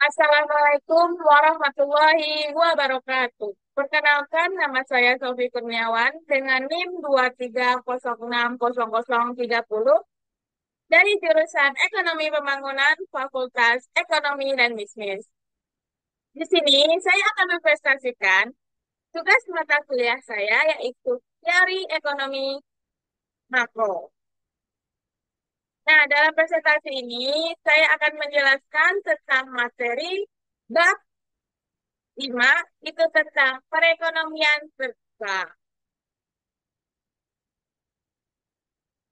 Assalamualaikum warahmatullahi wabarakatuh. Perkenalkan, nama saya Sofi Kurniawan dengan NIM 2306030 dari jurusan Ekonomi Pembangunan Fakultas Ekonomi dan Bisnis. Di sini saya akan mempresentasikan tugas mata kuliah saya yaitu Teori Ekonomi Makro. Nah, dalam presentasi ini saya akan menjelaskan tentang materi bab 5 itu tentang perekonomian terbuka.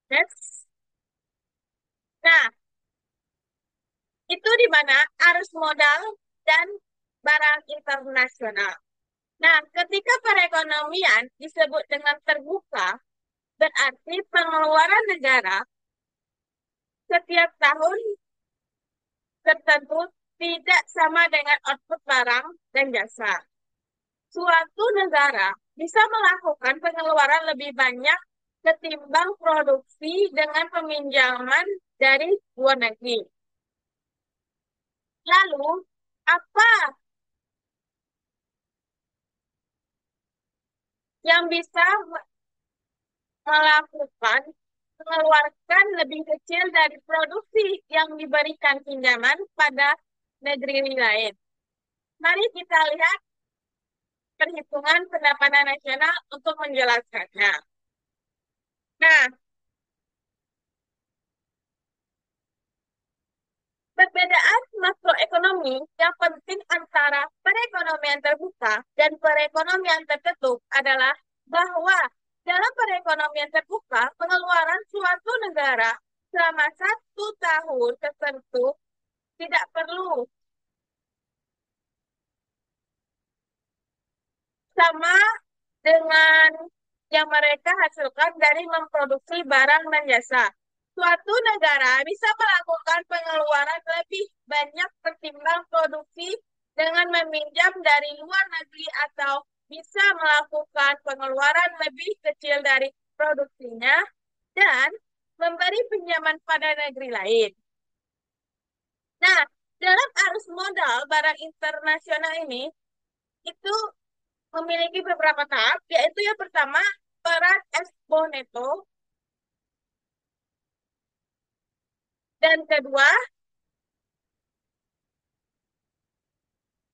Next. Nah, itu di mana arus modal dan barang internasional. Nah, ketika perekonomian disebut dengan terbuka, berarti pengeluaran negara setiap tahun tertentu tidak sama dengan output barang dan jasa. Suatu negara bisa melakukan pengeluaran lebih banyak ketimbang produksi dengan peminjaman dari luar negeri. Lalu, apa yang bisa melakukan mengeluarkan lebih kecil dari produksi yang diberikan pinjaman pada negeri lain? Mari kita lihat perhitungan pendapatan nasional untuk menjelaskannya. Nah, perbedaan makroekonomi yang penting antara perekonomian terbuka dan perekonomian tertutup adalah bahwa dalam perekonomian terbuka, pengeluaran suatu negara selama 1 tahun tertentu tidak perlu sama dengan yang mereka hasilkan dari memproduksi barang dan jasa. Suatu negara bisa melakukan pengeluaran lebih banyak ketimbang produksi dengan meminjam dari luar negeri atau bisa melakukan pengeluaran lebih kecil dari produksinya dan memberi pinjaman pada negeri lain. Nah, dalam arus modal barang internasional ini itu memiliki beberapa tahap, yaitu yang pertama peran Expo Neto, dan kedua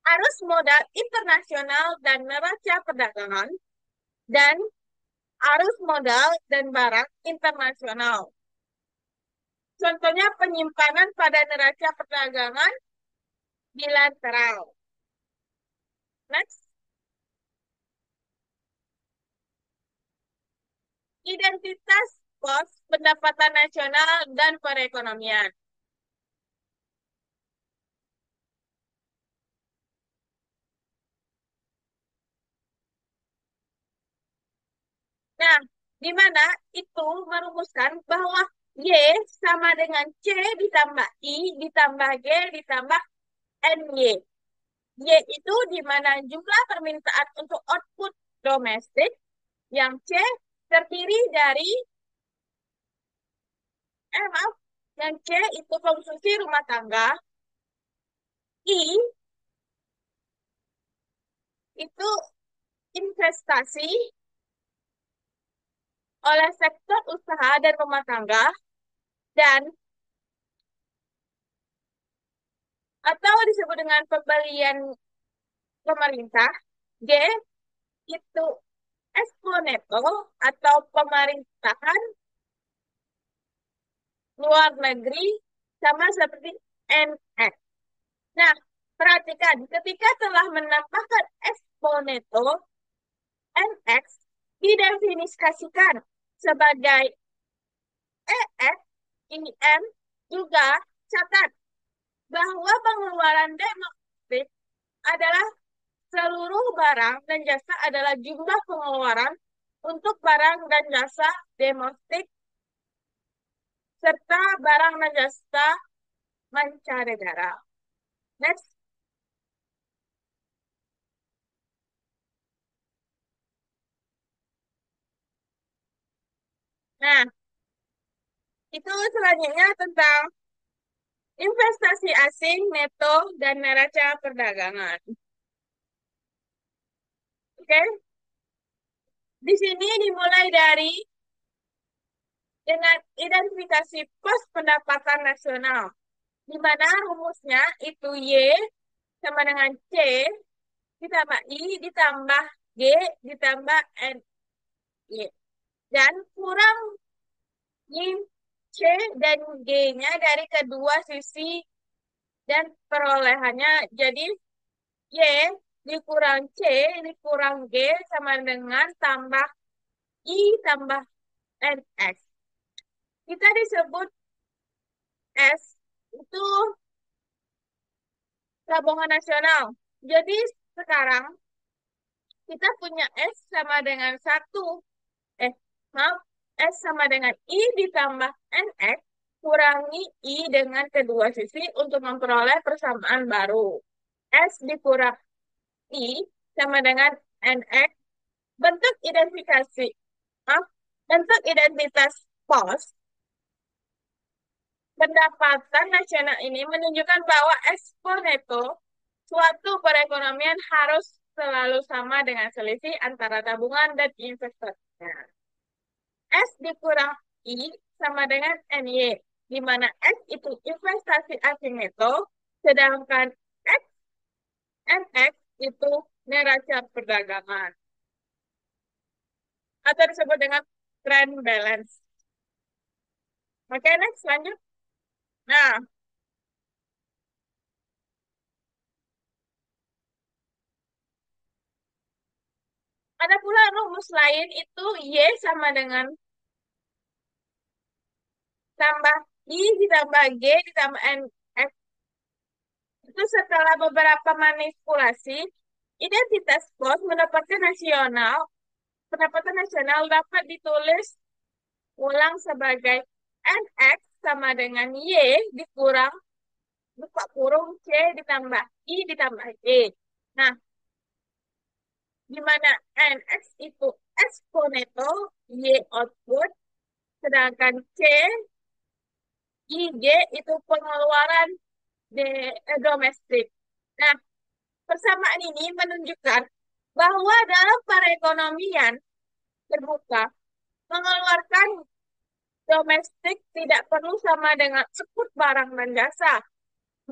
arus modal internasional dan neraca perdagangan, dan arus modal dan barang internasional. Contohnya penyimpanan pada neraca perdagangan bilateral. Next, identitas pos pendapatan nasional dan perekonomian. Nah, di mana itu merumuskan bahwa Y sama dengan C ditambah I ditambah G ditambah NY. Y itu di mana jumlah permintaan untuk output domestik, yang C terdiri dari, maaf, yang C itu konsumsi rumah tangga, I itu investasi oleh sektor usaha dan rumah tangga, dan atau disebut dengan pembelian pemerintah, G itu expo atau pemerintahan luar negeri, sama seperti NX. Nah, perhatikan, ketika telah menambahkan expo NX didefinisikan sebagai EX, IM, juga catat bahwa pengeluaran domestik adalah seluruh barang dan jasa adalah jumlah pengeluaran untuk barang dan jasa domestik serta barang dan jasa mancanegara. Next. Nah, itu selanjutnya tentang Investasi asing, neto, dan neraca perdagangan. Oke, di sini dimulai dari dengan identifikasi pos pendapatan nasional, di mana rumusnya itu Y sama dengan C ditambah I ditambah G ditambah N Y. Dan kurang Y, C, dan G-nya dari kedua sisi dan perolehannya. Jadi Y dikurang C dikurang G sama dengan tambah I tambah NX. Kita disebut S itu tabungan nasional. Jadi sekarang kita punya S sama dengan satu. Eh, maaf. S sama dengan I ditambah NX kurangi I dengan kedua sisi untuk memperoleh persamaan baru. S dikurang I sama dengan NX. Bentuk identifikasi. Maaf, bentuk identitas pos pendapatan nasional ini menunjukkan bahwa ekspor neto suatu perekonomian harus selalu sama dengan selisih antara tabungan dan investasinya. S dikurang I sama dengan NY, di mana S itu investasi asing neto, sedangkan X, NX itu neraca perdagangan, atau disebut dengan trend balance. Oke, next, lanjut. Nah, ada pula rumus lain itu Y sama dengan tambah I ditambah G ditambah N X. Itu setelah beberapa manipulasi, identitas pos pendapatan nasional dapat ditulis ulang sebagai NX sama dengan Y dikurang buka kurung C ditambah I ditambah G. Nah, di mana NX itu eksponeto, Y output, sedangkan C, IG itu pengeluaran domestik. Nah, persamaan ini menunjukkan bahwa dalam perekonomian terbuka, mengeluarkan domestik tidak perlu sama dengan output barang dan jasa.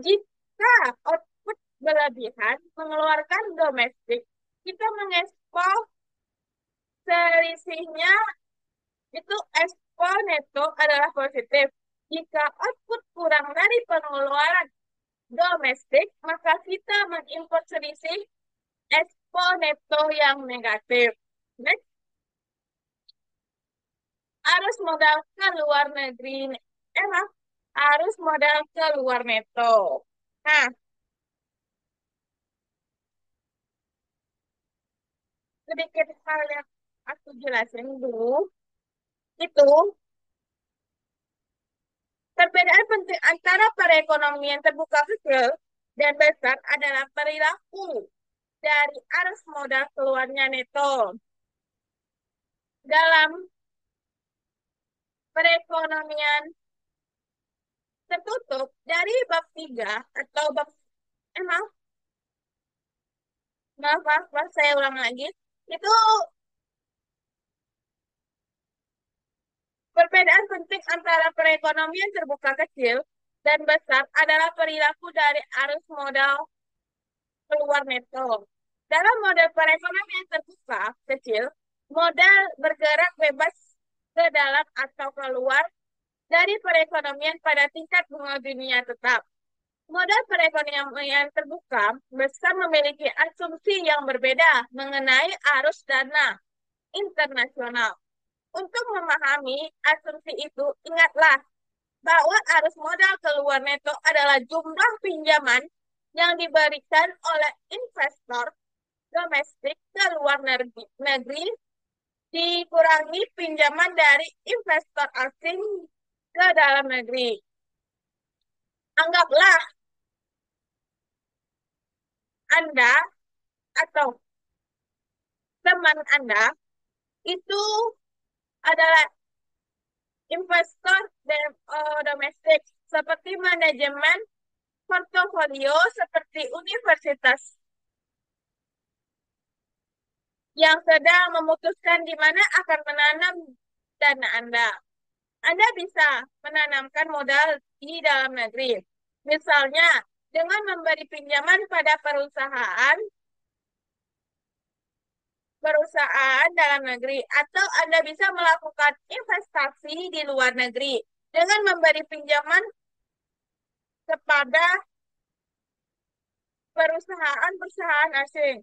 Jika output berlebihan, mengeluarkan domestik, kita mengekspor selisihnya itu ekspor neto adalah positif. Jika output kurang dari pengeluaran domestik, maka kita mengimpor selisih ekspor neto yang negatif. Next, arus modal ke luar negeri. Emang arus modal ke luar neto. Nah, sedikit hal yang aku jelasin dulu. Itu perbedaan penting antara perekonomian terbuka kecil dan besar adalah perilaku dari arus modal keluarnya neto. Dalam perekonomian tertutup dari bab 3 atau bab maaf, maaf, saya ulang lagi. Itu perbedaan penting antara perekonomian terbuka kecil dan besar adalah perilaku dari arus modal keluar neto. Dalam model perekonomian terbuka kecil, modal bergerak bebas ke dalam atau keluar dari perekonomian pada tingkat bunga dunia tetap. Modal perekonomian terbuka besar memiliki asumsi yang berbeda mengenai arus dana internasional. Untuk memahami asumsi itu, ingatlah bahwa arus modal keluar neto adalah jumlah pinjaman yang diberikan oleh investor domestik ke luar negeri dikurangi pinjaman dari investor asing ke dalam negeri. Anggaplah Anda atau teman Anda itu adalah investor domestik. seperti manajemen portofolio, seperti universitas yang sedang memutuskan di mana akan menanam dana Anda. Anda bisa menanamkan modal di dalam negeri. Misalnya, dengan memberi pinjaman pada perusahaan dalam negeri, atau Anda bisa melakukan investasi di luar negeri dengan memberi pinjaman kepada perusahaan-perusahaan asing.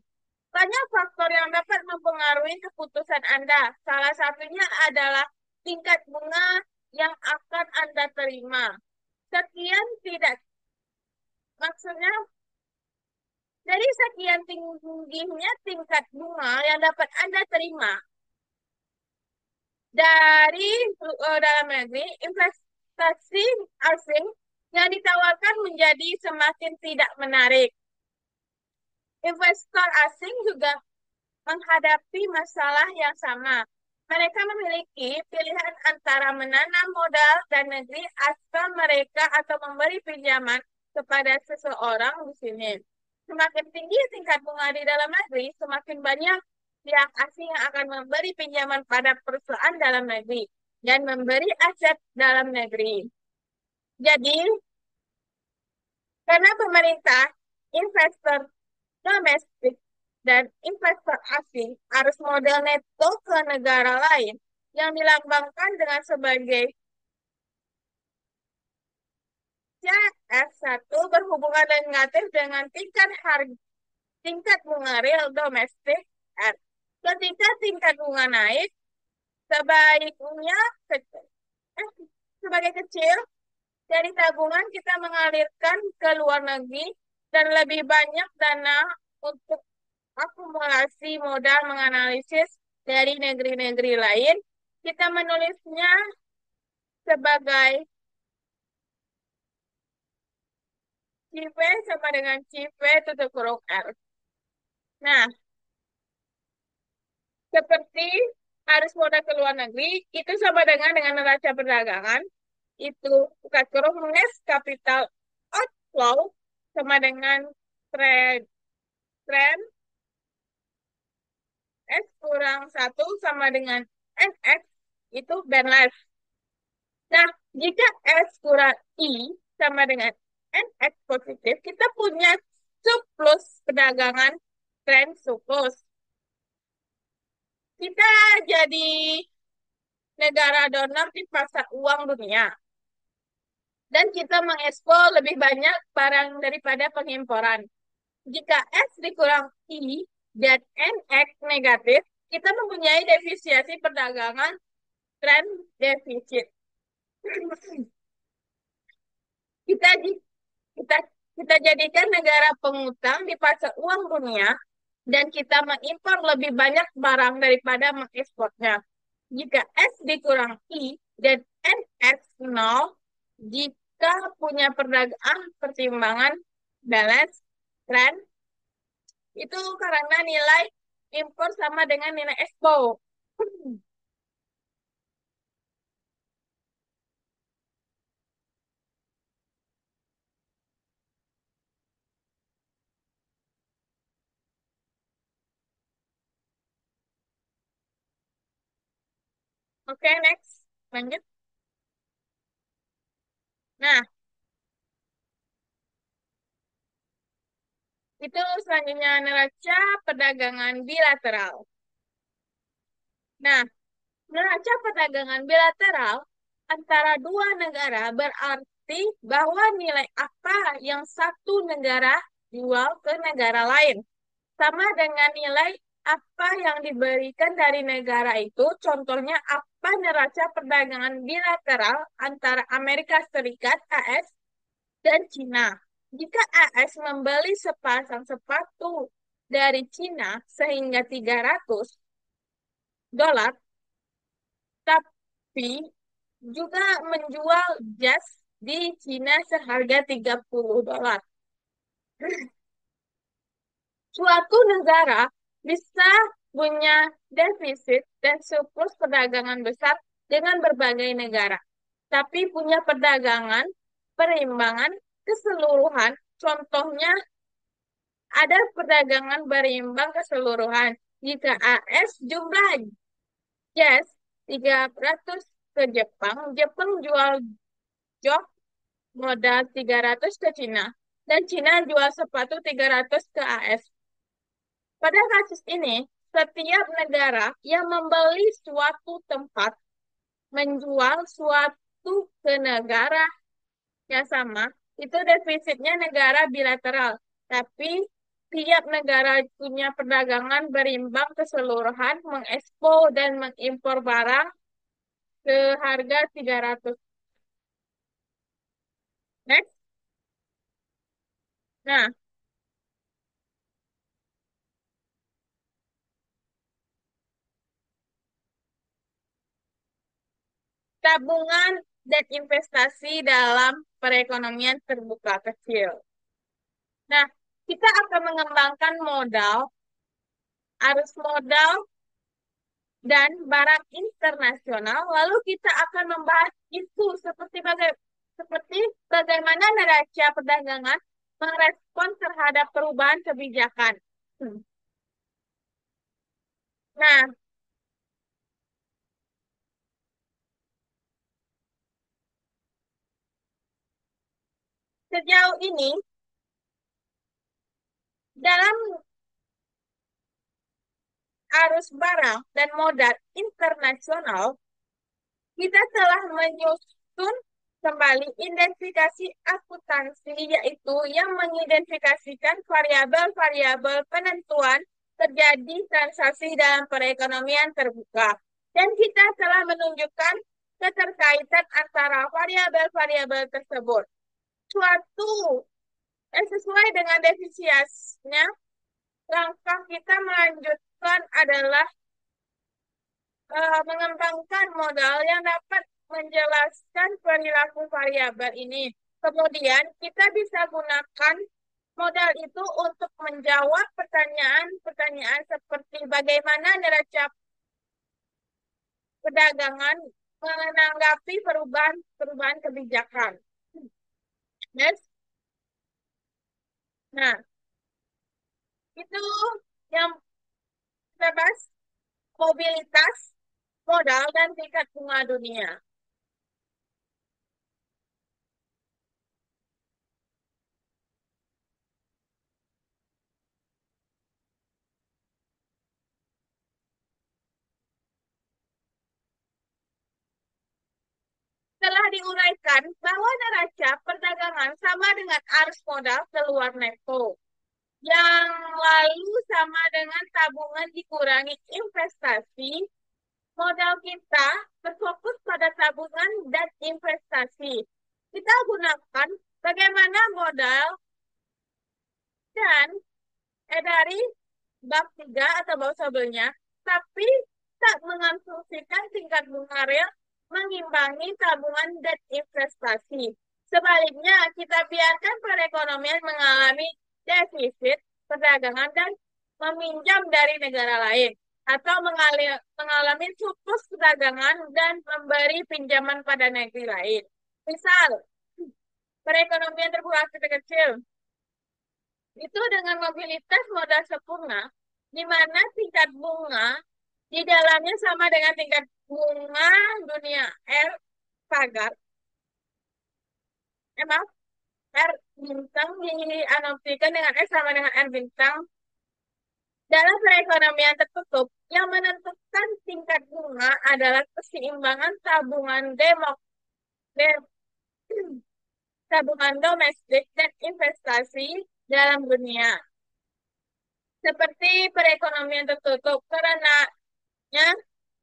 Banyak faktor yang dapat mempengaruhi keputusan Anda. Salah satunya adalah tingkat bunga yang akan Anda terima. Sekian tidak, maksudnya dari sekian tingginya tingkat bunga yang dapat Anda terima dari dalam negeri, investasi asing yang ditawarkan menjadi semakin tidak menarik. Investor asing juga menghadapi masalah yang sama. Mereka memiliki pilihan antara menanam modal dan negeri atau memberi pinjaman kepada seseorang di sini. Semakin tinggi tingkat bunga di dalam negeri, semakin banyak pihak asing yang akan memberi pinjaman pada perusahaan dalam negeri dan memberi aset dalam negeri. Jadi, karena pemerintah, investor domestik, dan investor asing arus modal neto ke negara lain yang dilambangkan dengan sebagai CF1 berhubungan negatif dengan tingkat bunga real domestik R. Ketika tingkat bunga naik, sebaiknya kecil. Sebagai kecil, dari tabungan kita mengalirkan ke luar negeri dan lebih banyak dana untuk akumulasi modal menganalisis dari negeri-negeri lain. Kita menulisnya sebagai CV sama dengan CV tutup huruf R. Nah, seperti arus modal ke luar negeri, itu sama dengan neraca perdagangan. Itu buka huruf minus capital outflow sama dengan trade trend S kurang 1 sama dengan NX itu balance. Nah, jika S kurang I sama dengan NX positif, kita punya surplus perdagangan, trend surplus. Kita jadi negara donor di pasar uang dunia. Dan kita mengekspor lebih banyak barang daripada pengimporan. Jika S dikurang I dan NX negatif, kita mempunyai defisiensi perdagangan, trend defisit. Kita kita kita jadikan negara pengutang di pasar uang dunia dan kita mengimpor lebih banyak barang daripada mengekspornya. Jika S dikurang I dan NX 0, jika punya perdagangan pertimbangan balance trend, itu karena nilai impor sama dengan nilai ekspor. Oke, next. Lanjut. Nah, itu selanjutnya neraca perdagangan bilateral. Nah, neraca perdagangan bilateral antara dua negara berarti bahwa nilai apa yang satu negara jual ke negara lain sama dengan nilai apa yang diberikan dari negara itu. Contohnya apa neraca perdagangan bilateral antara Amerika Serikat AS dan Cina. Jika AS membeli sepasang sepatu dari Cina sehingga $300, tapi juga menjual jas di Cina seharga $30. Suatu negara bisa punya defisit dan surplus perdagangan besar dengan berbagai negara, tapi punya perdagangan perimbangan keseluruhan. Contohnya ada perdagangan berimbang keseluruhan. Jika AS jumlah jas 300 ke Jepang, Jepang jual jok modal 300 ke Cina, dan Cina jual sepatu 300 ke AS. Pada kasus ini, setiap negara yang membeli suatu tempat menjual suatu ke negara yang sama, itu defisitnya negara bilateral. Tapi tiap negara punya perdagangan berimbang keseluruhan, mengekspor dan mengimpor barang ke harga 300. Next. Nah, tabungan dan investasi dalam perekonomian terbuka kecil. Nah, kita akan mengembangkan modal, arus modal, dan barang internasional. Lalu kita akan membahas itu seperti bagaimana neraca perdagangan merespon terhadap perubahan kebijakan. Hmm. Nah, sejauh ini dalam arus barang dan modal internasional, kita telah menyusun kembali identifikasi akuntansi, yaitu yang mengidentifikasikan variabel-variabel penentuan terjadi transaksi dalam perekonomian terbuka. Dan kita telah menunjukkan keterkaitan antara variabel-variabel tersebut. Sesuai dengan definisinya, langkah kita melanjutkan adalah mengembangkan modal yang dapat menjelaskan perilaku variabel ini. Kemudian kita bisa gunakan modal itu untuk menjawab pertanyaan-pertanyaan seperti bagaimana neraca perdagangan menanggapi perubahan kebijakan. Next. Nah, itu yang kita bahas, mobilitas modal dan tingkat bunga dunia. Telah diuraikan bahwa neraca perdagangan sama dengan arus modal keluar neto, yang lalu sama dengan tabungan dikurangi investasi. Modal kita berfokus pada tabungan dan investasi. Kita gunakan bagaimana modal dan dari bab 3 atau bab sebelumnya, tapi tak mengasumsikan tingkat bunga real mengimbangi tabungan dan investasi. Sebaliknya, kita biarkan perekonomian mengalami defisit perdagangan dan meminjam dari negara lain, atau mengalami surplus perdagangan dan memberi pinjaman pada negeri lain. Misal, perekonomian terbuka kecil itu dengan mobilitas modal sempurna, di mana tingkat bunga di dalamnya sama dengan tingkat bunga dunia R pagar. Emang R bintang dianalogikan dengan S sama dengan R bintang. Dalam perekonomian tertutup, yang menentukan tingkat bunga adalah keseimbangan de- tabungan domestik dan investasi dalam dunia. Seperti perekonomian tertutup, karena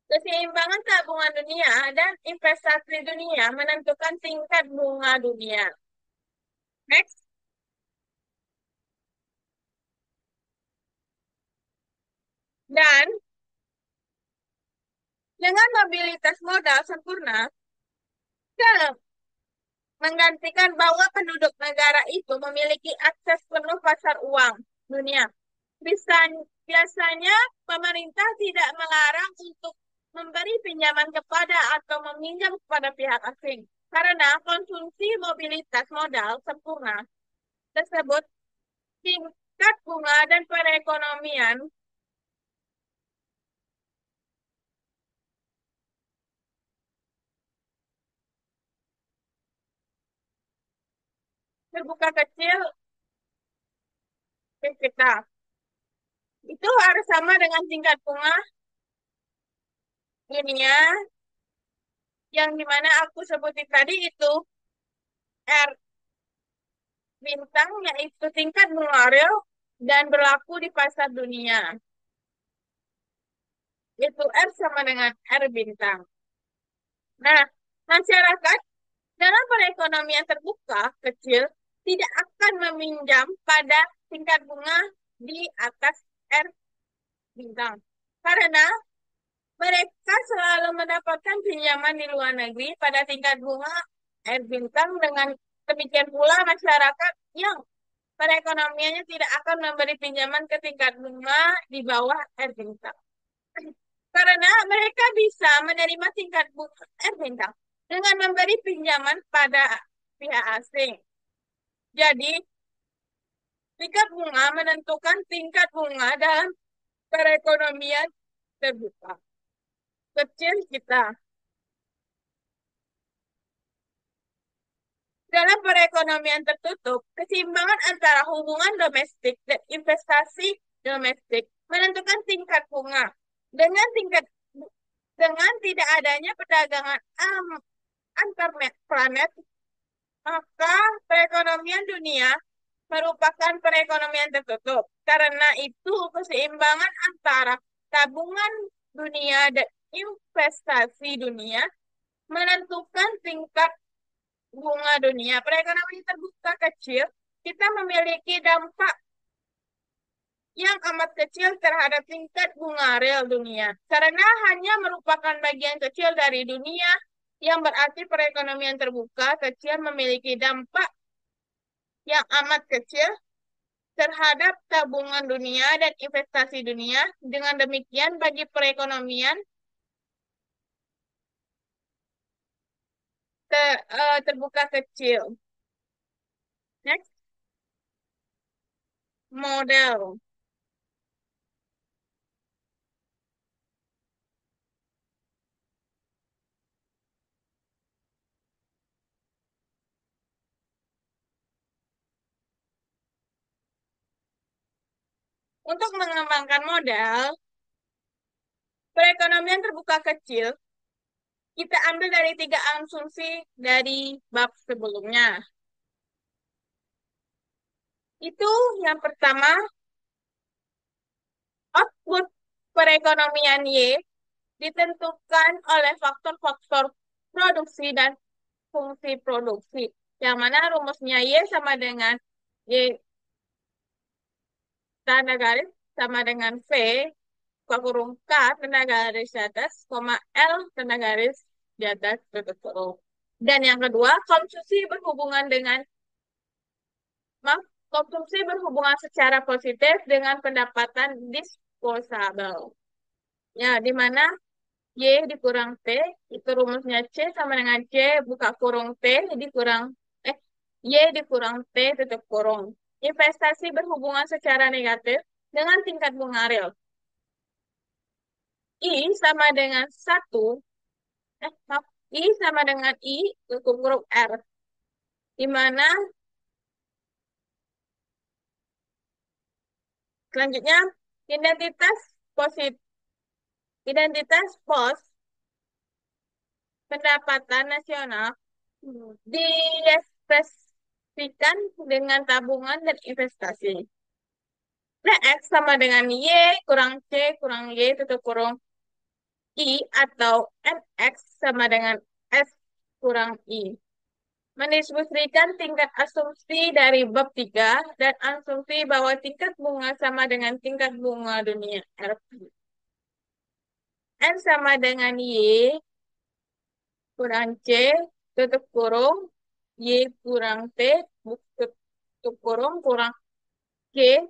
keseimbangan tabungan dunia dan investasi dunia menentukan tingkat bunga dunia. Next. Dan dengan mobilitas modal sempurna, kita menggantikan bahwa penduduk negara itu memiliki akses penuh pasar uang dunia. Bisa, biasanya pemerintah tidak melarang untuk memberi pinjaman kepada atau meminjam kepada pihak asing. Karena konsumsi mobilitas modal sempurna tersebut, tingkat bunga dan perekonomian terbuka kecil di kita itu harus sama dengan tingkat bunga dunia yang dimana aku sebutin tadi itu R bintang, yaitu tingkat bunga real dan berlaku di pasar dunia. Itu R sama dengan R bintang. Nah, masyarakat dalam perekonomian terbuka kecil tidak akan meminjam pada tingkat bunga di atas R bintang. Karena mereka selalu mendapatkan pinjaman di luar negeri pada tingkat bunga R bintang. Dengan demikian pula masyarakat yang perekonomiannya tidak akan memberi pinjaman ke tingkat bunga di bawah R bintang. Karena mereka bisa menerima tingkat bunga R bintang dengan memberi pinjaman pada pihak asing. Jadi, tingkat bunga menentukan tingkat bunga dalam perekonomian terbuka. Kecil kita. Dalam perekonomian tertutup, keseimbangan antara hubungan domestik dan investasi domestik menentukan tingkat bunga. Dengan tingkat dengan tidak adanya perdagangan antar planet, maka perekonomian dunia merupakan perekonomian tertutup. Karena itu, keseimbangan antara tabungan dunia dan investasi dunia menentukan tingkat bunga dunia. Perekonomian terbuka kecil, kita memiliki dampak yang amat kecil terhadap tingkat bunga real dunia. Karena hanya merupakan bagian kecil dari dunia, yang berarti perekonomian terbuka kecil memiliki dampak yang amat kecil terhadap tabungan dunia dan investasi dunia. Dengan demikian, bagi perekonomian terbuka kecil. Next, model. Untuk mengembangkan modal, perekonomian terbuka kecil, kita ambil dari 3 asumsi dari bab sebelumnya. Itu yang pertama, output perekonomian Y ditentukan oleh faktor-faktor produksi dan fungsi produksi. Yang mana rumusnya Y sama dengan Y tanda garis sama dengan V, buka kurung K tanda garis di atas, koma L tanda garis di atas tutup kurung. Dan yang kedua, maaf, konsumsi berhubungan secara positif dengan pendapatan disposable. Ya, di mana Y dikurang T, itu rumusnya C sama dengan C, buka kurung T, dikurang, eh, Y dikurang T, tutup kurung. Investasi berhubungan secara negatif dengan tingkat bunga real. I sama dengan 1, maaf, I sama dengan I, tutup kurung R. Di mana selanjutnya identitas positif, identitas pos pendapatan nasional diekspresikan dengan tabungan dan investasi. Nah, X sama dengan Y kurang C kurang Y tutup kurung I, atau MX sama dengan S kurang I. Mendiskusikan tingkat asumsi dari bab 3 dan asumsi bahwa tingkat bunga sama dengan tingkat bunga dunia RP. N sama dengan Y kurang C tutup kurung Y kurang T tutup kurung kurang G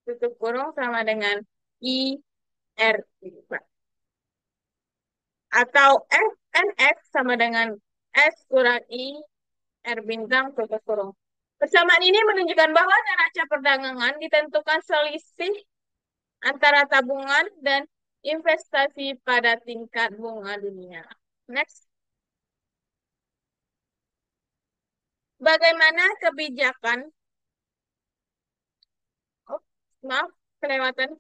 tutup kurung sama dengan I R, atau F NX sama dengan S kurang I, R bintang tutup kurung. Persamaan ini menunjukkan bahwa neraca perdagangan ditentukan selisih antara tabungan dan investasi pada tingkat bunga dunia. Next. Bagaimana kebijakan, oh, maaf, kelewatan.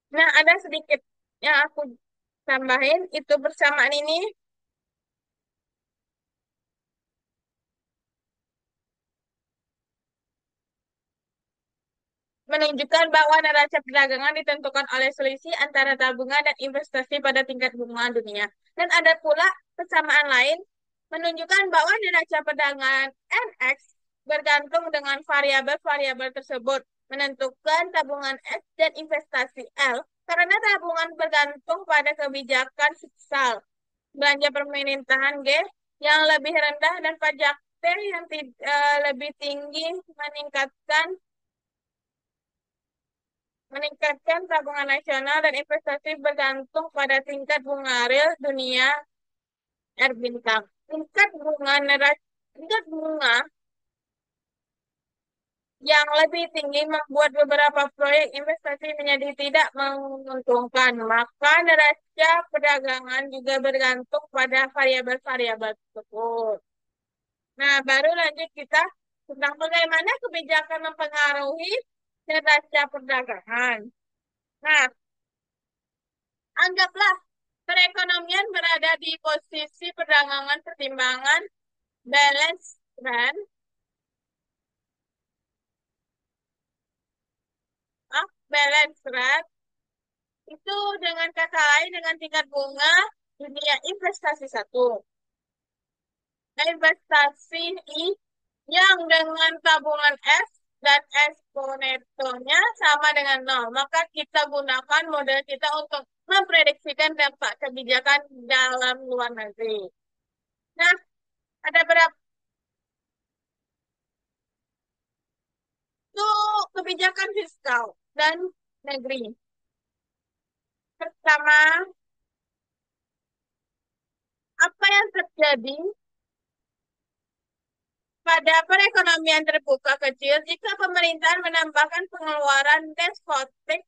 Nah, ada sedikit yang aku tambahin, itu persamaan ini menunjukkan bahwa neraca perdagangan ditentukan oleh selisih antara tabungan dan investasi pada tingkat bunga dunia. Dan ada pula persamaan lain menunjukkan bahwa neraca perdagangan NX bergantung dengan variabel-variabel tersebut, menentukan tabungan S dan investasi L, karena tabungan bergantung pada kebijakan fiskal, belanja pemerintahan G yang lebih rendah dan pajak T yang lebih tinggi meningkatkan tabungan nasional dan investasi bergantung pada tingkat bunga real dunia R bintang. Tingkat bunga yang lebih tinggi membuat beberapa proyek investasi menjadi tidak menguntungkan. Maka neraca perdagangan juga bergantung pada variabel-variabel tersebut. Nah, baru lanjut kita tentang bagaimana kebijakan mempengaruhi neraca perdagangan. Nah, anggaplah perekonomian berada di posisi perdagangan pertimbangan balance trend, balance rate itu dengan kata lain dengan tingkat bunga dunia investasi satu. Nah, investasi I yang dengan tabungan S dan eksponensialnya sama dengan nol. Maka kita gunakan model kita untuk memprediksikan dampak kebijakan dalam luar negeri. Nah, ada berapa itu kebijakan fiskal dan negeri. Pertama, apa yang terjadi pada perekonomian terbuka kecil jika pemerintahan menambahkan pengeluaran despotik,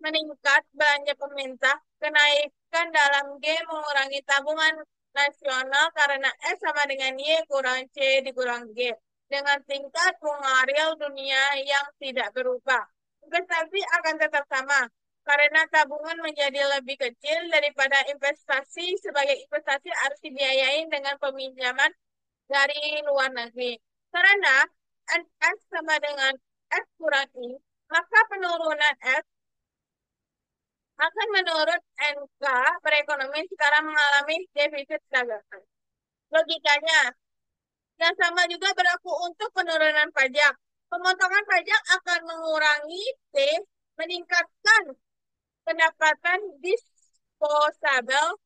meningkat belanja pemerintah, kenaikan dalam G mengurangi tabungan nasional karena S sama dengan Y kurang C dikurang G dengan tingkat bunga real dunia yang tidak berubah. Investasi akan tetap sama karena tabungan menjadi lebih kecil daripada investasi. Sebagai investasi harus dibiayai dengan peminjaman dari luar negeri. Karena NS sama dengan S kurang I, maka penurunan S akan menurut NK perekonomian sekarang mengalami defisit dagangan. Logikanya, yang sama juga berlaku untuk penurunan pajak. Pemotongan pajak akan mengurangi T, meningkatkan pendapatan disposable,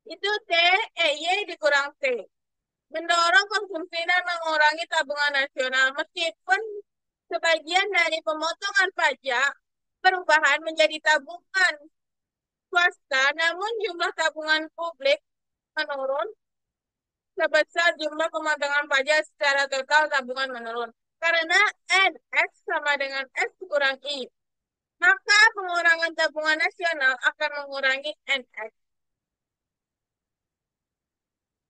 itu T, Y dikurang T. Mendorong konsumsi dan mengurangi tabungan nasional. Meskipun sebagian dari pemotongan pajak perubahan menjadi tabungan swasta, namun jumlah tabungan publik menurun sebesar jumlah pemotongan pajak secara total tabungan menurun. Karena NX sama dengan S kurang I, maka pengurangan tabungan nasional akan mengurangi NX.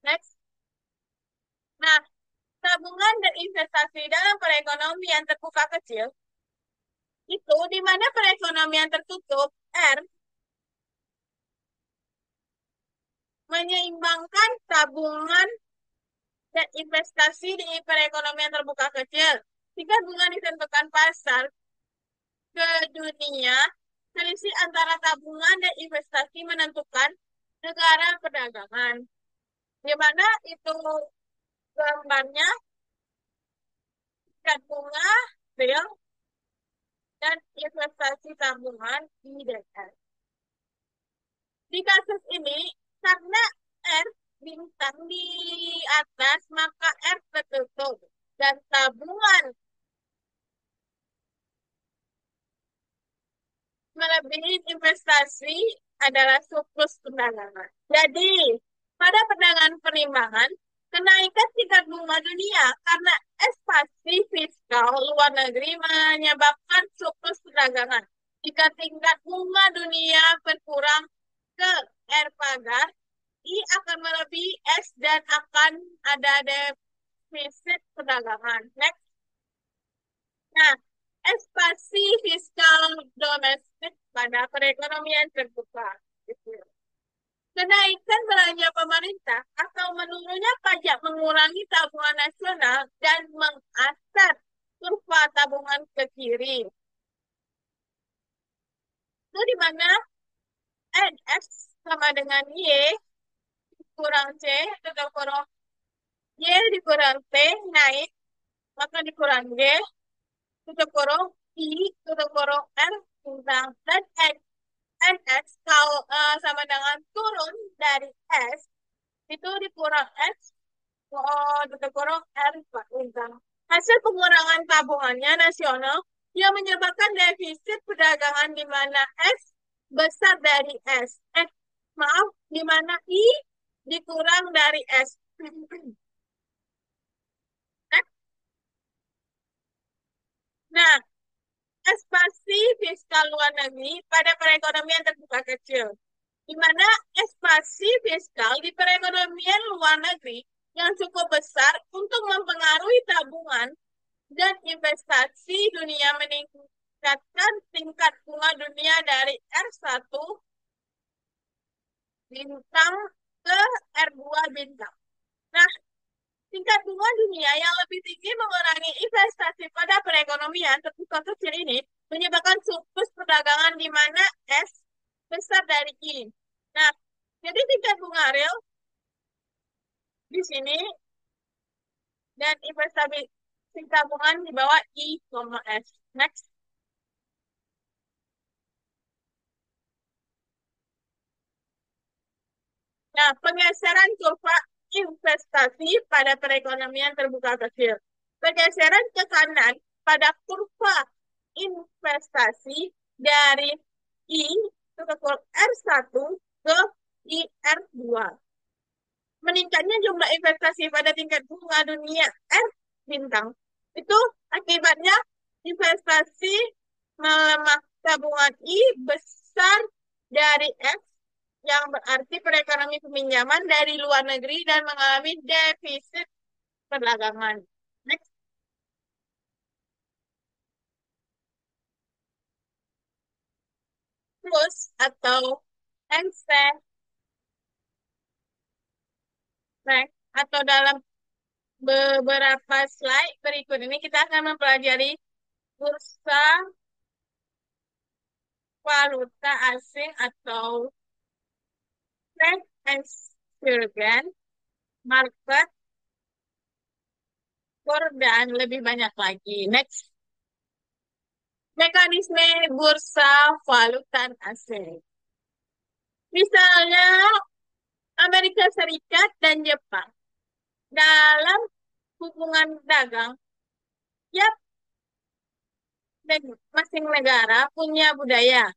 Next. Nah, tabungan dan investasi dalam perekonomian terbuka kecil itu di mana perekonomian tertutup R menyeimbangkan tabungan dan investasi di perekonomian terbuka kecil. Jika bunga ditentukan pasar ke dunia, selisih antara tabungan dan investasi menentukan negara perdagangan. Di mana itu gambarnya tingkat bunga real dan investasi tabungan IDR. Di kasus ini, karena R bintang di atas, maka R tertutup. Dan tabungan melebihi investasi adalah surplus perdagangan. Jadi, Pada perdagangan perimbangan, kenaikan tingkat bunga dunia karena ekspansi fiskal luar negeri menyebabkan surplus perdagangan. Jika tingkat bunga dunia berkurang ke R pagar, I akan melebihi S dan akan ada defisit perdagangan. Next. Nah, ekspansi fiskal domestik pada perekonomian terbuka. Gitu. Kenaikan belanja pemerintah atau menurunnya pajak mengurangi tabungan nasional dan mengasah kurva tabungan ke kiri. Itu di mana NX sama dengan Y kurang C atau kurang Y dikurang T naik, maka dikurang G, tutup kurung I, tutup kurung R, kurang dan X. NX kalau sama dengan turun dari S, itu dikurang S, tutup kurung R, kurang. Hasil pengurangan tabungannya nasional yang menyebabkan defisit perdagangan di mana S besar dari S. Maaf, di mana I dikurang dari S. Nah, ekspansi fiskal luar negeri pada perekonomian terbuka kecil, di mana ekspansi fiskal di perekonomian luar negeri yang cukup besar untuk mempengaruhi tabungan dan investasi dunia meningkatkan tingkat bunga dunia dari R1 bintang ke R2 bintang. Nah, tingkat bunga dunia yang lebih tinggi mengurangi investasi pada perekonomian terbuka kecil ini menyebabkan surplus perdagangan di mana S besar dari I. Nah, jadi tingkat bunga real di sini dan investasi tabungan di bawah I, S. Next. Nah, penggeseran kurva investasi pada perekonomian terbuka kecil. Pergeseran ke kanan pada kurva investasi dari I ke R1 ke IR2. Meningkatnya jumlah investasi pada tingkat bunga dunia R bintang. Itu akibatnya investasi melemah tabungan I besar dari S yang berarti perekonomian peminjaman dari luar negeri dan mengalami defisit perdagangan. Next. Plus atau NC atau dalam beberapa slide berikut ini kita akan mempelajari bursa valuta asing atau trade and surveillance market for dan lebih banyak lagi. Next. Mekanisme bursa valuta asing. Misalnya Amerika Serikat dan Jepang dalam hubungan dagang, ya masing negara punya budaya,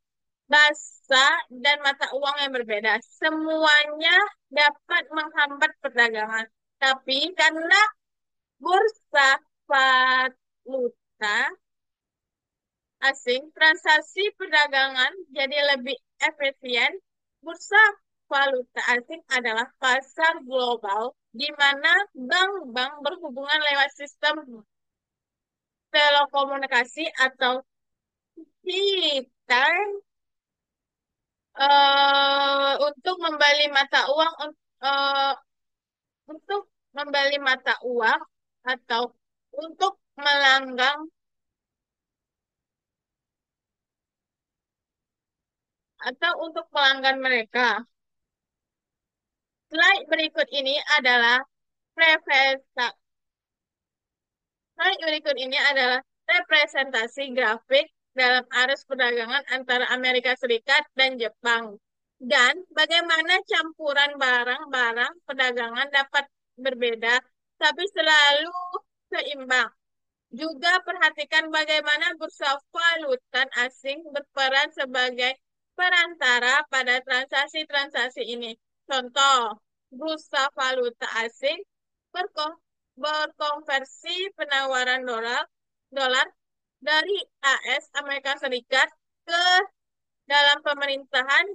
bahasa, dan mata uang yang berbeda. Semuanya dapat menghambat perdagangan. Tapi karena bursa valuta asing, transaksi perdagangan jadi lebih efisien. Bursa valuta asing adalah pasar global di mana bank-bank berhubungan lewat sistem telekomunikasi atau kita untuk membeli mata uang eh, untuk membeli mata uang atau untuk melanggang atau untuk pelanggan mereka. Slide berikut ini adalah representasi. Slide berikut ini adalah representasi grafik dalam arus perdagangan antara Amerika Serikat dan Jepang. Dan bagaimana campuran barang-barang perdagangan dapat berbeda, tapi selalu seimbang. Juga perhatikan bagaimana bursa valuta asing berperan sebagai perantara pada transaksi-transaksi ini. Contoh, bursa valuta asing berkonversi penawaran dolar dolar dari AS Amerika Serikat ke dalam pemerintahan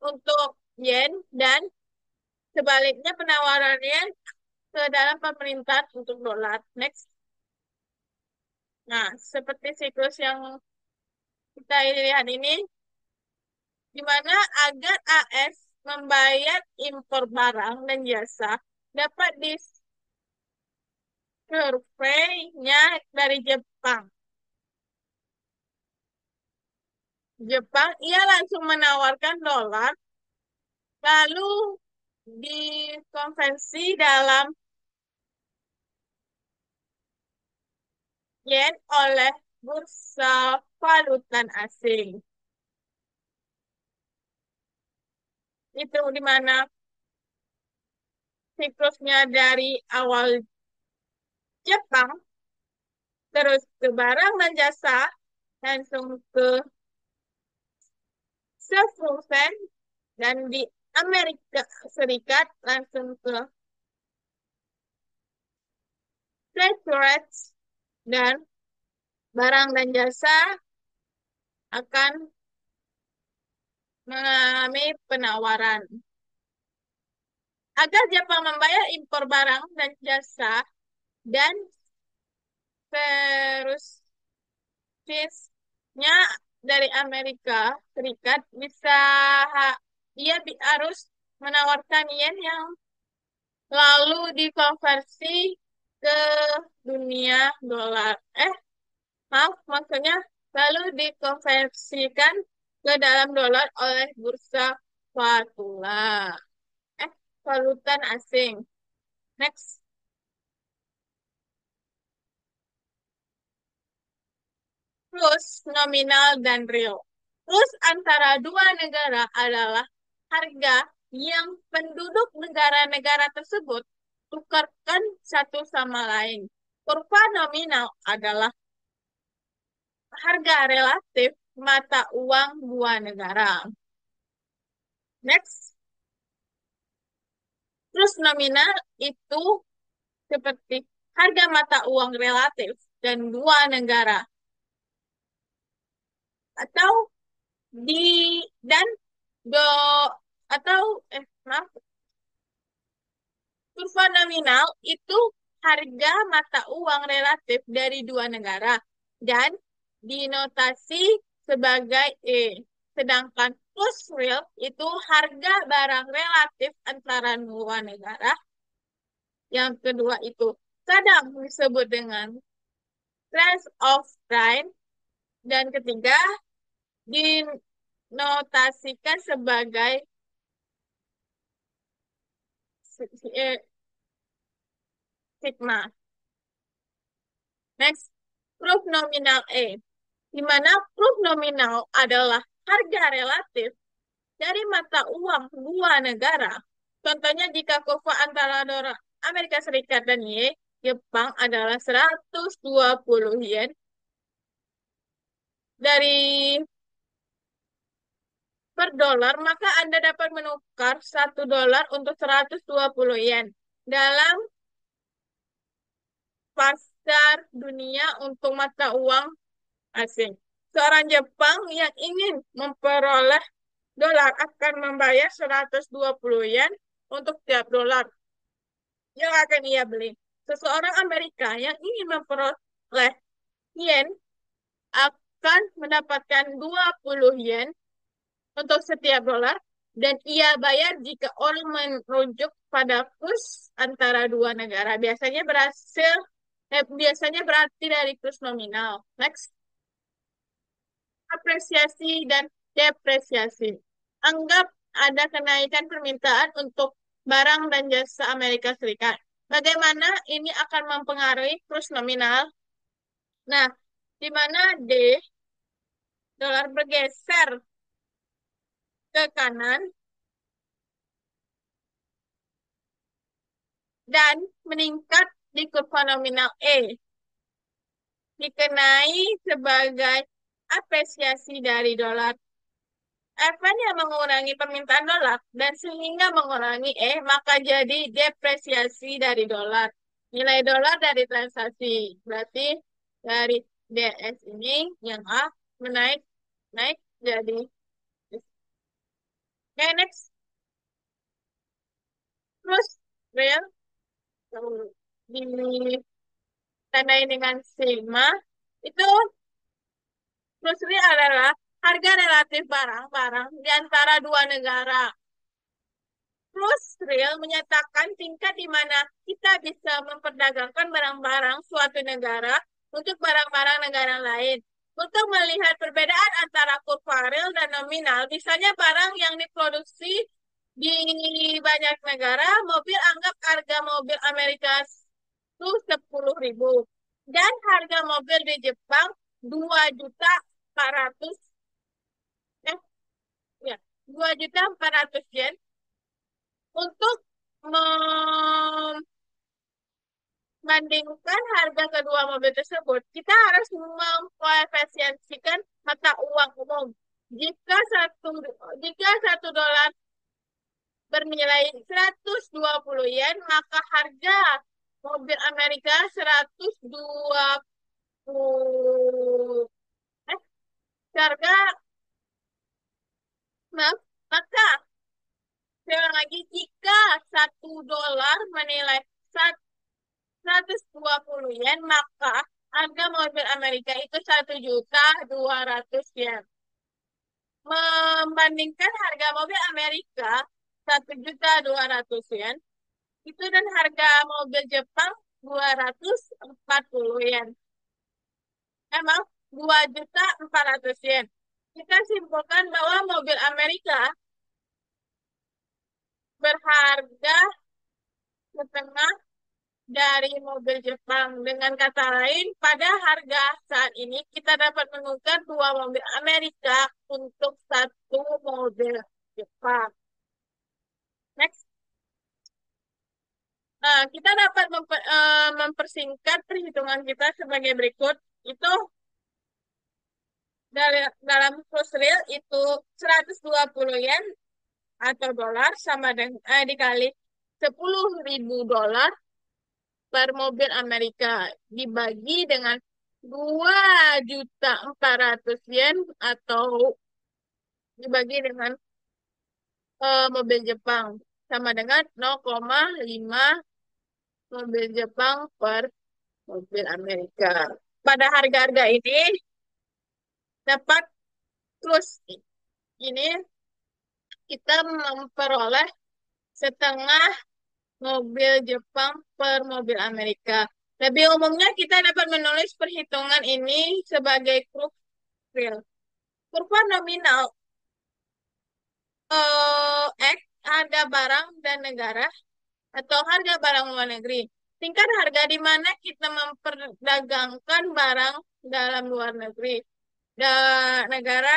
untuk yen dan sebaliknya penawaran yen ke dalam pemerintahan untuk dolar. Next. Nah, seperti siklus yang kita lihat ini, di mana agar AS membayar impor barang dan jasa dapat disurveinya dari Jepang. Jepang, ia langsung menawarkan dolar, lalu dikonversi dalam yen oleh bursa valuta asing. Itu di mana siklusnya dari awal Jepang, terus ke barang dan jasa, langsung ke self-proven, dan di Amerika Serikat langsung ke trade rates, dan barang dan jasa akan mengalami penawaran. Agar Jepang membayar impor barang dan jasa dan servisnya dari Amerika Serikat bisa harus menawarkan yen yang lalu dikonversi ke dunia dolar. Maaf, maksudnya lalu dikonversikan ke dalam dolar oleh bursa valuta. Valuta asing. Next. Plus nominal dan real. Plus antara dua negara adalah harga yang penduduk negara-negara tersebut tukarkan satu sama lain. Kurva nominal adalah harga relatif mata uang dua negara. Next. Plus nominal itu seperti harga mata uang relatif dan dua negara. Atau di dan do atau maaf, kurva nominal itu harga mata uang relatif dari dua negara dan dinotasi sebagai E. Sedangkan plus real itu harga barang relatif antara dua negara. Yang kedua itu kadang disebut dengan trend of time, dan ketiga dinotasikan sebagai sigma. Next, proof nominal E, di mana proof nominal adalah harga relatif dari mata uang dua negara. Contohnya jika kurva antara dolar Amerika Serikat dan Jepang adalah 120 yen dari per dolar, maka Anda dapat menukar 1 dolar untuk 120 yen dalam pasar dunia untuk mata uang asing. Seorang Jepang yang ingin memperoleh dolar akan membayar 120 yen untuk tiap dolar yang akan ia beli. Seseorang Amerika yang ingin memperoleh yen akan mendapatkan 20 yen untuk setiap dolar, dan ia bayar jika orang merujuk pada kurs antara dua negara. Biasanya berarti dari kurs nominal. Next, apresiasi dan depresiasi. Anggap ada kenaikan permintaan untuk barang dan jasa Amerika Serikat. Bagaimana ini akan mempengaruhi kurs nominal? Nah, di mana dolar bergeser ke kanan dan meningkat di kurva nominal dikenai sebagai apresiasi dari dolar Event yang mengurangi permintaan dolar dan sehingga mengurangi maka jadi depresiasi dari dolar. Nilai dolar dari transaksi. Berarti dari DS ini yang A menaik naik jadi. Oke, next. Terus real ditandai dengan sigma itu terus real adalah harga relatif barang-barang di antara dua negara. Plus real menyatakan tingkat di mana kita bisa memperdagangkan barang-barang suatu negara untuk barang-barang negara lain. Untuk melihat perbedaan antara kurva real dan nominal, misalnya barang yang diproduksi di banyak negara, mobil anggap harga mobil Amerika itu 10.000 dan harga mobil di Jepang 2.400 eh ya 2.400 yen. Untuk membandingkan harga kedua mobil tersebut, kita harus mengkoefisiensikan mata uang umum. Jika satu jika $1 bernilai 120 yen, maka harga mobil Amerika 120 eh harga maaf, maka saya ulang lagi, jika $1 menilai 120 yen, maka harga mobil Amerika itu 1.200.000 yen. Membandingkan harga mobil Amerika 1.200.000 yen itu dan harga mobil Jepang 240 yen. Emang 2.400.000 yen. Kita simpulkan bahwa mobil Amerika berharga setengah dari mobil Jepang. Dengan kata lain, pada harga saat ini kita dapat menukar dua mobil Amerika untuk satu mobil Jepang. Next. Nah, kita dapat mempersingkat perhitungan kita sebagai berikut. Itu dalam cruise real itu 120 yen atau dolar sama dengan dikali 10.000 dolar per mobil Amerika dibagi dengan 2.400.000 yen atau dibagi dengan mobil Jepang sama dengan 0,5 mobil Jepang per mobil Amerika. Pada harga-harga ini dapat terus ini kita memperoleh setengah mobil Jepang per mobil Amerika. Lebih umumnya kita dapat menulis perhitungan ini sebagai kurva real. Kurva nominal X harga barang dan negara atau harga barang luar negeri. Tingkat harga di mana kita memperdagangkan barang dalam luar negeri. Negara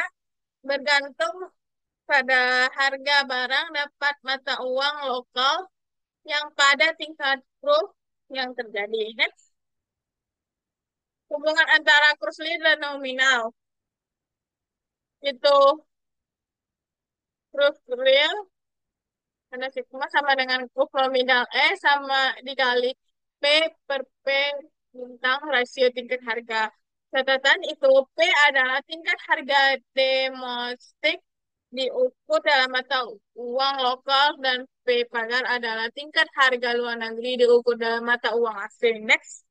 bergantung pada harga barang dapat mata uang lokal yang pada tingkat proof yang terjadi. Next. Hubungan antara kurs real dan nominal. Itu kurs real karena sigma sama dengan kurs nominal sama dikali P per P bintang rasio tingkat harga. Catatan itu P adalah tingkat harga domestik diukur dalam mata uang lokal dan P pagar adalah tingkat harga luar negeri diukur dalam mata uang asing. Next.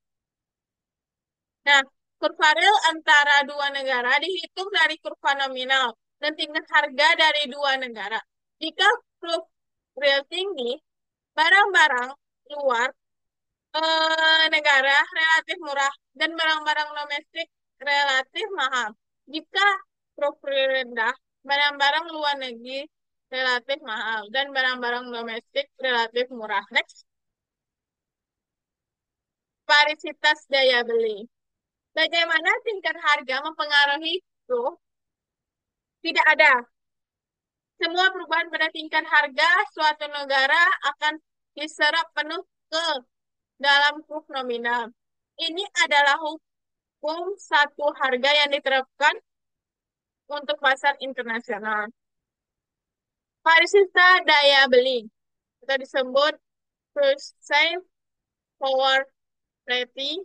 Nah, kurva real antara dua negara dihitung dari kurva nominal dan tingkat harga dari dua negara. Jika kurva real tinggi, barang-barang luar negara relatif murah dan barang-barang domestik relatif mahal. Jika kurva real rendah, barang-barang luar negeri relatif mahal dan barang-barang domestik relatif murah. Next. Parisitas daya beli. Bagaimana tingkat harga mempengaruhi itu? Tidak ada. Semua perubahan pada tingkat harga suatu negara akan diserap penuh ke dalam kurva nominal. Ini adalah hukum satu harga yang diterapkan untuk pasar internasional. Pariwisata daya beli atau disebut purchasing power parity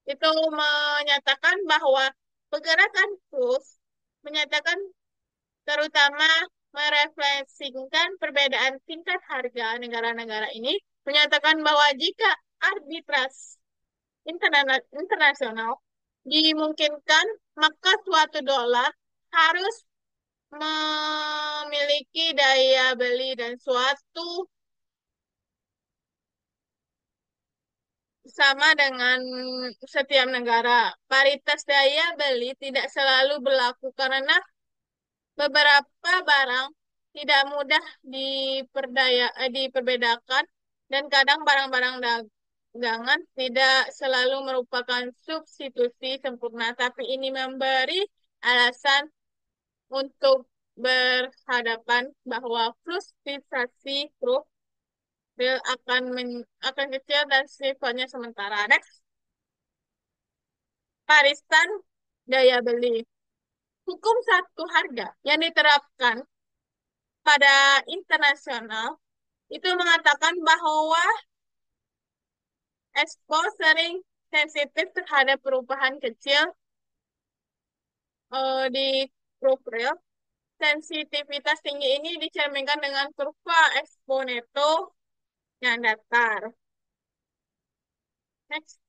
itu menyatakan bahwa pergerakan kurs menyatakan terutama merefleksikan perbedaan tingkat harga negara-negara ini menyatakan bahwa jika arbitrase internasional dimungkinkan maka suatu dolar harus memiliki daya beli dan suatu sama dengan setiap negara. Paritas daya beli tidak selalu berlaku karena beberapa barang tidak mudah diperbedakan dan kadang barang-barang dagangan tidak selalu merupakan substitusi sempurna, tapi ini memberi alasan untuk berhadapan bahwa fluktuasi kurs akan kecil dan sifatnya sementara. Next, parisan daya beli. Hukum satu harga yang diterapkan pada internasional itu mengatakan bahwa ekspor sering sensitif terhadap perubahan kecil di profil. Sensitivitas tinggi ini dicerminkan dengan kurva eksponeto yang datar. Next.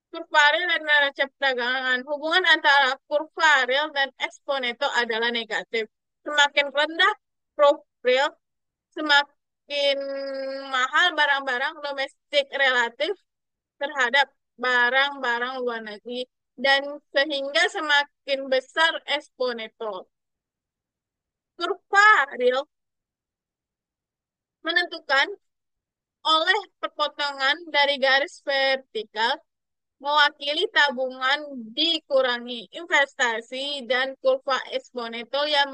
Kurva real dan neraca perdagangan. Hubungan antara kurva real dan eksponeto adalah negatif. Semakin rendah profil, semakin mahal barang-barang domestik relatif terhadap barang-barang luar negeri dan sehingga semakin besar eksponeto. Kurva real menentukan oleh perpotongan dari garis vertikal mewakili tabungan dikurangi investasi dan kurva eksponensial yang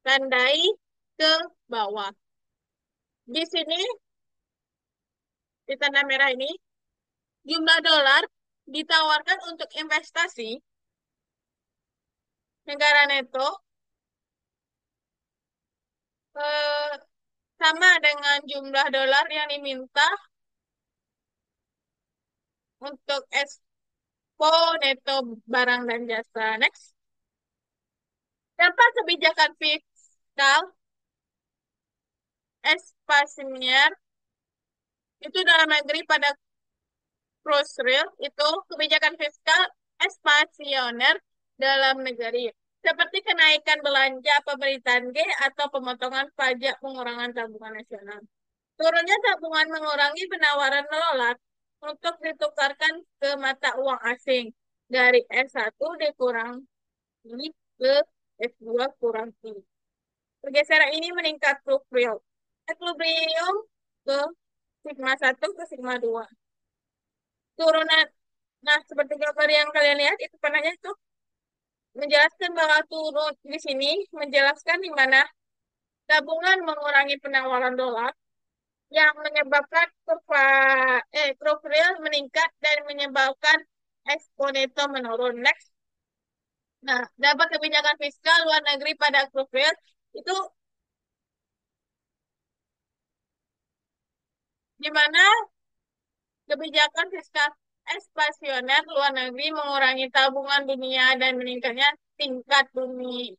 menandai ke bawah. Di sini, di tanda merah ini, jumlah dolar ditawarkan untuk investasi negara neto eh, sama dengan jumlah dolar yang diminta untuk expo neto barang dan jasa. Next. Dampak kebijakan fiskal ekspansioner itu dalam negeri pada Crossrail itu kebijakan fiskal ekspansioner dalam negeri seperti kenaikan belanja pemerintahan G atau pemotongan pajak pengurangan tabungan nasional. Turunnya tabungan mengurangi penawaran dolar untuk ditukarkan ke mata uang asing dari S1 dikurangi ke S2 kurang I. Pergeseran ini meningkat Crossrail. Equilibrium ke sigma 1 ke sigma 2. Turunan, nah seperti gambar yang kalian lihat itu panahnya itu menjelaskan bahwa turun di sini menjelaskan di mana tabungan mengurangi penawaran dolar yang menyebabkan kurva real meningkat dan menyebabkan eksponensial menurun. Next. Nah, dapat kebijakan fiskal luar negeri pada kurva real itu di mana kebijakan fiskal ekspansioner luar negeri mengurangi tabungan dunia dan meningkatnya tingkat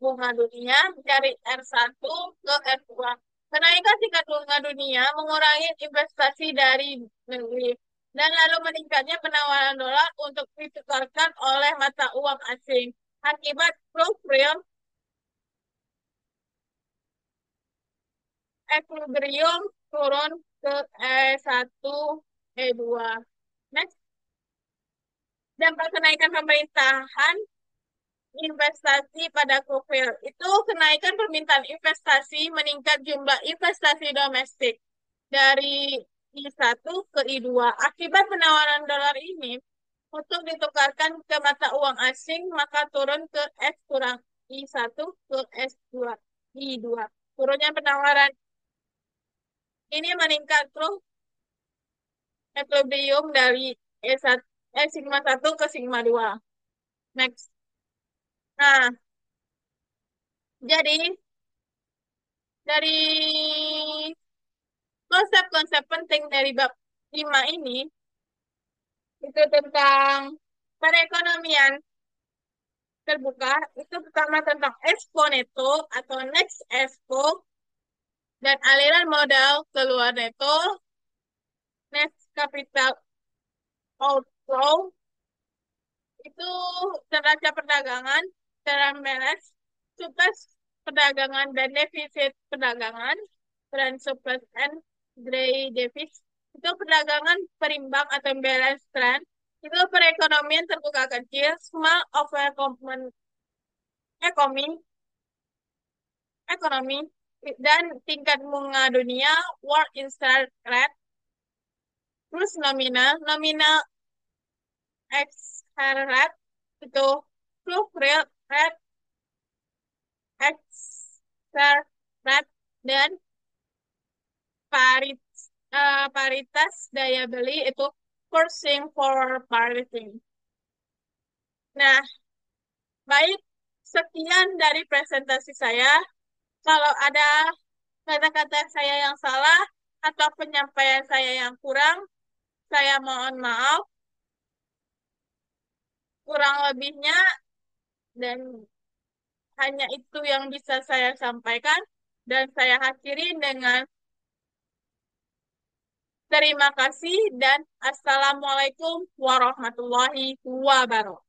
bunga dunia dari R1 ke R2. Kenaikan tingkat bunga dunia mengurangi investasi dari negeri dan lalu meningkatnya penawaran dolar untuk ditukarkan oleh mata uang asing. Akibat program equilibrium turun ke E1, E2. Next. Dampak kenaikan pemerintahan investasi pada profil itu kenaikan permintaan investasi meningkat jumlah investasi domestik dari I1 ke I2 akibat penawaran dolar ini untuk ditukarkan ke mata uang asing maka turun ke S kurang I1 ke S2 I2 turunnya penawaran ini meningkat terus equilibrium dari sigma 1 ke sigma 2. Next. Nah, jadi Dari konsep-konsep penting dari bab 5 ini, itu tentang perekonomian terbuka, itu pertama tentang Expo Neto atau Next Expo, dan aliran modal keluar neto, Next Capital Outflow, itu neraca perdagangan, trade balance, surplus perdagangan dan defisit perdagangan, trade surplus and trade deficit, itu perdagangan perimbang atau balance trend, itu perekonomian terbuka kecil, small overcomplement economy, ekonomi, dan tingkat bunga dunia, world interest rate, terus nominal, nominal exchange rate, itu fluid real rate, exchange rate, dan paritas daya beli, itu purchasing for parity. Nah, baik, sekian dari presentasi saya. Kalau ada kata-kata saya yang salah atau penyampaian saya yang kurang, saya mohon maaf. Kurang lebihnya, dan hanya itu yang bisa saya sampaikan, dan saya akhiri dengan terima kasih dan assalamualaikum warahmatullahi wabarakatuh.